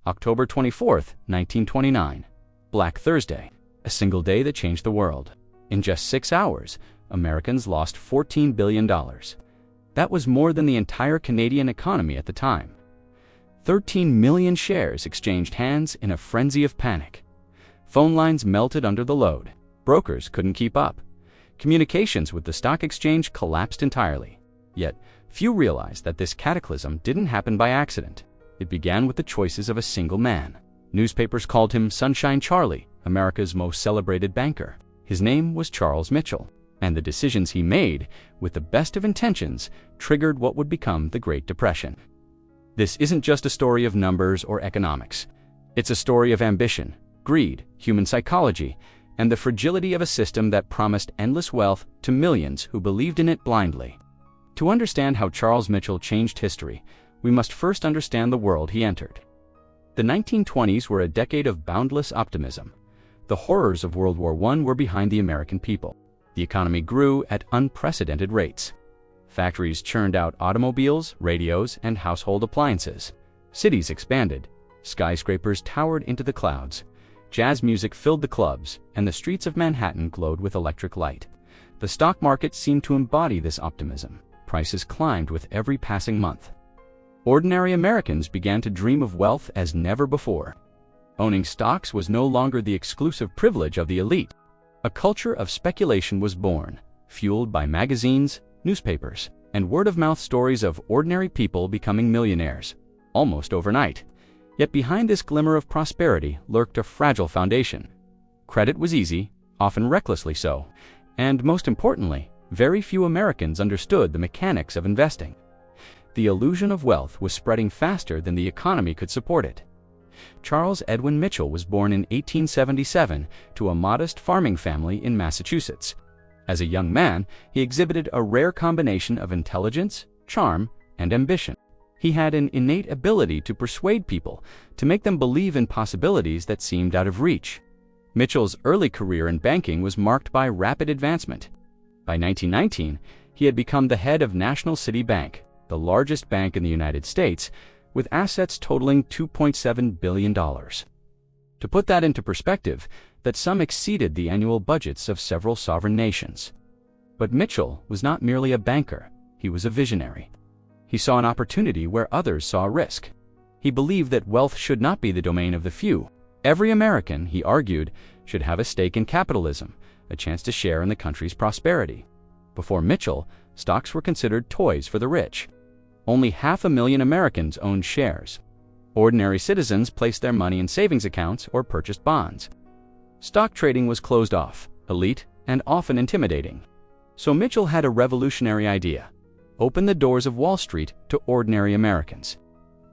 October 24th, 1929. Black Thursday, a single day that changed the world. In just 6 hours, Americans lost $14 billion. That was more than the entire Canadian economy at the time. 13 million shares exchanged hands in a frenzy of panic. Phone lines melted under the load. Brokers couldn't keep up. Communications with the stock exchange collapsed entirely. Yet, few realized that this cataclysm didn't happen by accident. It began with the choices of a single man. Newspapers called him Sunshine Charlie, America's most celebrated banker. His name was Charles Mitchell, and the decisions he made, with the best of intentions, triggered what would become the Great Depression. This isn't just a story of numbers or economics. It's a story of ambition, greed, human psychology, and the fragility of a system that promised endless wealth to millions who believed in it blindly. To understand how Charles Mitchell changed history, we must first understand the world he entered. The 1920s were a decade of boundless optimism. The horrors of World War I were behind the American people. The economy grew at unprecedented rates. Factories churned out automobiles, radios, and household appliances. Cities expanded. Skyscrapers towered into the clouds. Jazz music filled the clubs, and the streets of Manhattan glowed with electric light. The stock market seemed to embody this optimism. Prices climbed with every passing month. Ordinary Americans began to dream of wealth as never before. Owning stocks was no longer the exclusive privilege of the elite. A culture of speculation was born, fueled by magazines, newspapers, and word-of-mouth stories of ordinary people becoming millionaires, almost overnight. Yet behind this glimmer of prosperity lurked a fragile foundation. Credit was easy, often recklessly so, and most importantly, very few Americans understood the mechanics of investing. The illusion of wealth was spreading faster than the economy could support it. Charles Edwin Mitchell was born in 1877 to a modest farming family in Massachusetts. As a young man, he exhibited a rare combination of intelligence, charm, and ambition. He had an innate ability to persuade people, to make them believe in possibilities that seemed out of reach. Mitchell's early career in banking was marked by rapid advancement. By 1919, he had become the head of National City Bank, the largest bank in the United States, with assets totaling $2.7 billion. To put that into perspective, that sum exceeded the annual budgets of several sovereign nations. But Mitchell was not merely a banker, he was a visionary. He saw an opportunity where others saw a risk. He believed that wealth should not be the domain of the few. Every American, he argued, should have a stake in capitalism, a chance to share in the country's prosperity. Before Mitchell, stocks were considered toys for the rich. Only 500,000 Americans owned shares. Ordinary citizens placed their money in savings accounts or purchased bonds. Stock trading was closed off, elite, and often intimidating. So Mitchell had a revolutionary idea: open the doors of Wall Street to ordinary Americans.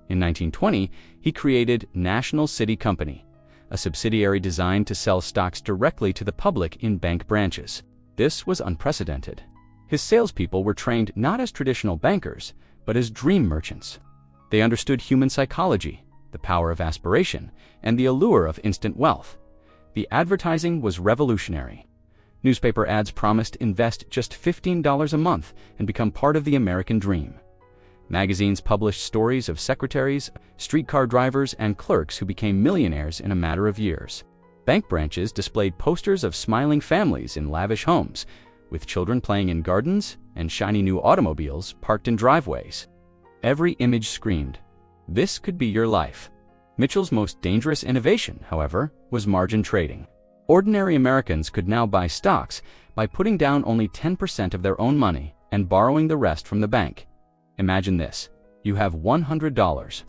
In 1920, he created National City Company, a subsidiary designed to sell stocks directly to the public in bank branches. This was unprecedented. His salespeople were trained not as traditional bankers, but as dream merchants. They understood human psychology, the power of aspiration, and the allure of instant wealth. The advertising was revolutionary. Newspaper ads promised invest just $15 a month and become part of the American dream. Magazines published stories of secretaries, streetcar drivers, and clerks who became millionaires in a matter of years. Bank branches displayed posters of smiling families in lavish homes, with children playing in gardens and shiny new automobiles parked in driveways. Every image screamed, "This could be your life." Mitchell's most dangerous innovation, however, was margin trading. Ordinary Americans could now buy stocks by putting down only 10% of their own money and borrowing the rest from the bank. Imagine this: you have $100.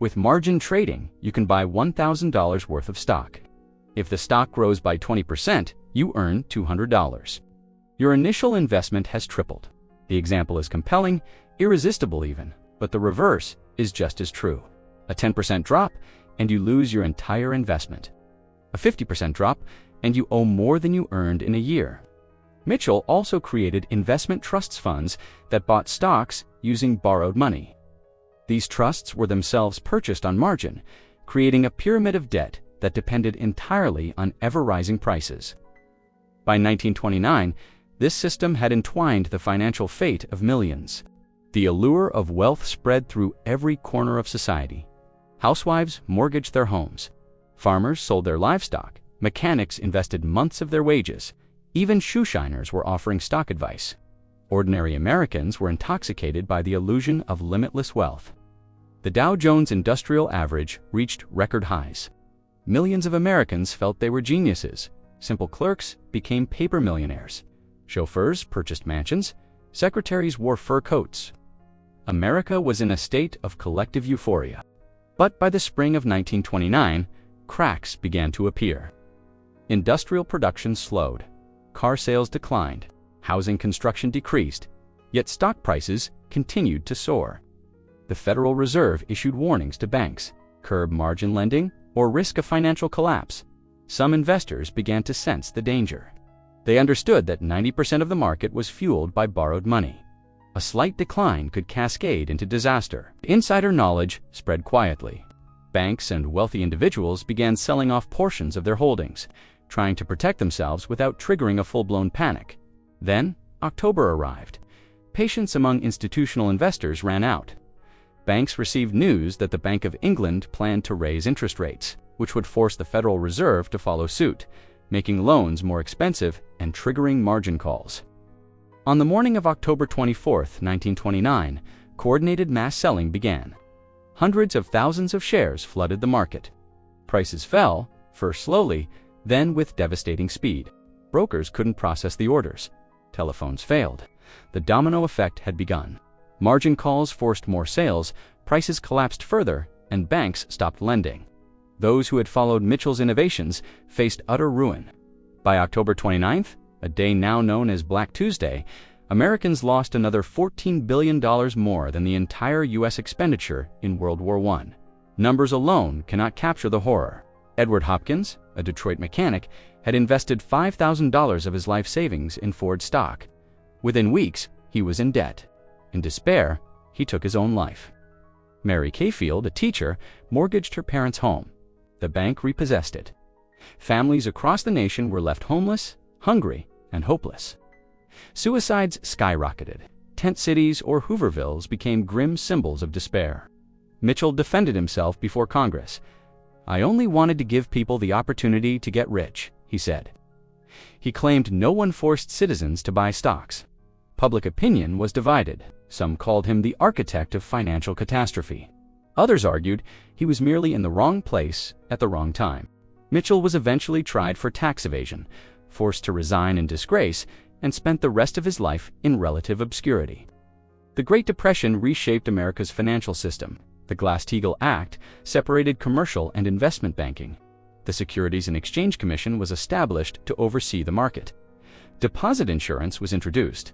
With margin trading, you can buy $1,000 worth of stock. If the stock grows by 20%, you earn $200. Your initial investment has tripled. The example is compelling, irresistible even, but the reverse is just as true. A 10% drop, and you lose your entire investment. A 50% drop, and you owe more than you earned in a year. Mitchell also created investment trusts funds that bought stocks using borrowed money. These trusts were themselves purchased on margin, creating a pyramid of debt that depended entirely on ever-rising prices. By 1929, this system had entwined the financial fate of millions. The allure of wealth spread through every corner of society. Housewives mortgaged their homes. Farmers sold their livestock. Mechanics invested months of their wages. Even shoeshiners were offering stock advice. Ordinary Americans were intoxicated by the illusion of limitless wealth. The Dow Jones Industrial Average reached record highs. Millions of Americans felt they were geniuses. Simple clerks became paper millionaires. Chauffeurs purchased mansions. Secretaries wore fur coats. America was in a state of collective euphoria. But by the spring of 1929, cracks began to appear. Industrial production slowed. Car sales declined. Housing construction decreased. Yet stock prices continued to soar. The Federal Reserve issued warnings to banks: curb margin lending or risk a financial collapse. Some investors began to sense the danger. They understood that 90% of the market was fueled by borrowed money. A slight decline could cascade into disaster. Insider knowledge spread quietly. Banks and wealthy individuals began selling off portions of their holdings, trying to protect themselves without triggering a full-blown panic. Then, October arrived. Patience among institutional investors ran out. Banks received news that the Bank of England planned to raise interest rates, which would force the Federal Reserve to follow suit, making loans more expensive and triggering margin calls. On the morning of October 24, 1929, coordinated mass selling began. Hundreds of thousands of shares flooded the market. Prices fell, first slowly, then with devastating speed. Brokers couldn't process the orders. Telephones failed. The domino effect had begun. Margin calls forced more sales, prices collapsed further, and banks stopped lending. Those who had followed Mitchell's innovations faced utter ruin. By October 29th, a day now known as Black Tuesday, Americans lost another $14 billion more than the entire U.S. expenditure in World War I. Numbers alone cannot capture the horror. Edward Hopkins, a Detroit mechanic, had invested $5,000 of his life savings in Ford stock. Within weeks, he was in debt. In despair, he took his own life. Mary Cayfield, a teacher, mortgaged her parents' home. The bank repossessed it. Families across the nation were left homeless, hungry, and hopeless. Suicides skyrocketed. Tent cities or Hoovervilles became grim symbols of despair. Mitchell defended himself before Congress. "I only wanted to give people the opportunity to get rich," he said. He claimed no one forced citizens to buy stocks. Public opinion was divided. Some called him the architect of financial catastrophe. Others argued he was merely in the wrong place at the wrong time. Mitchell was eventually tried for tax evasion, forced to resign in disgrace, and spent the rest of his life in relative obscurity. The Great Depression reshaped America's financial system. The Glass-Steagall Act separated commercial and investment banking. The Securities and Exchange Commission was established to oversee the market. Deposit insurance was introduced.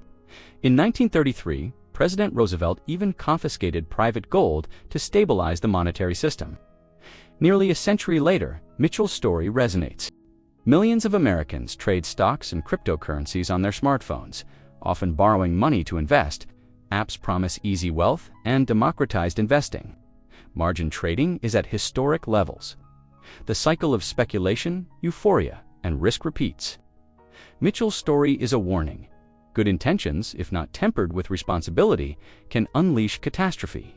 In 1933, President Roosevelt even confiscated private gold to stabilize the monetary system. Nearly a century later, Mitchell's story resonates. Millions of Americans trade stocks and cryptocurrencies on their smartphones, often borrowing money to invest. Apps promise easy wealth and democratized investing. Margin trading is at historic levels. The cycle of speculation, euphoria, and risk repeats. Mitchell's story is a warning. Good intentions, if not tempered with responsibility, can unleash catastrophe.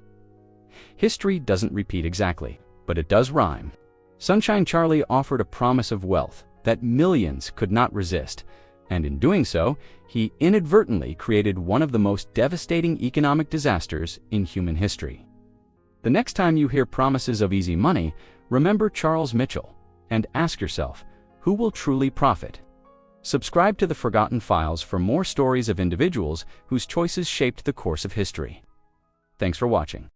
History doesn't repeat exactly, but it does rhyme. Sunshine Charlie offered a promise of wealth that millions could not resist, and in doing so, he inadvertently created one of the most devastating economic disasters in human history. The next time you hear promises of easy money, remember Charles Mitchell and ask yourself, who will truly profit? Subscribe to The Forgotten Files for more stories of individuals whose choices shaped the course of history. Thanks for watching.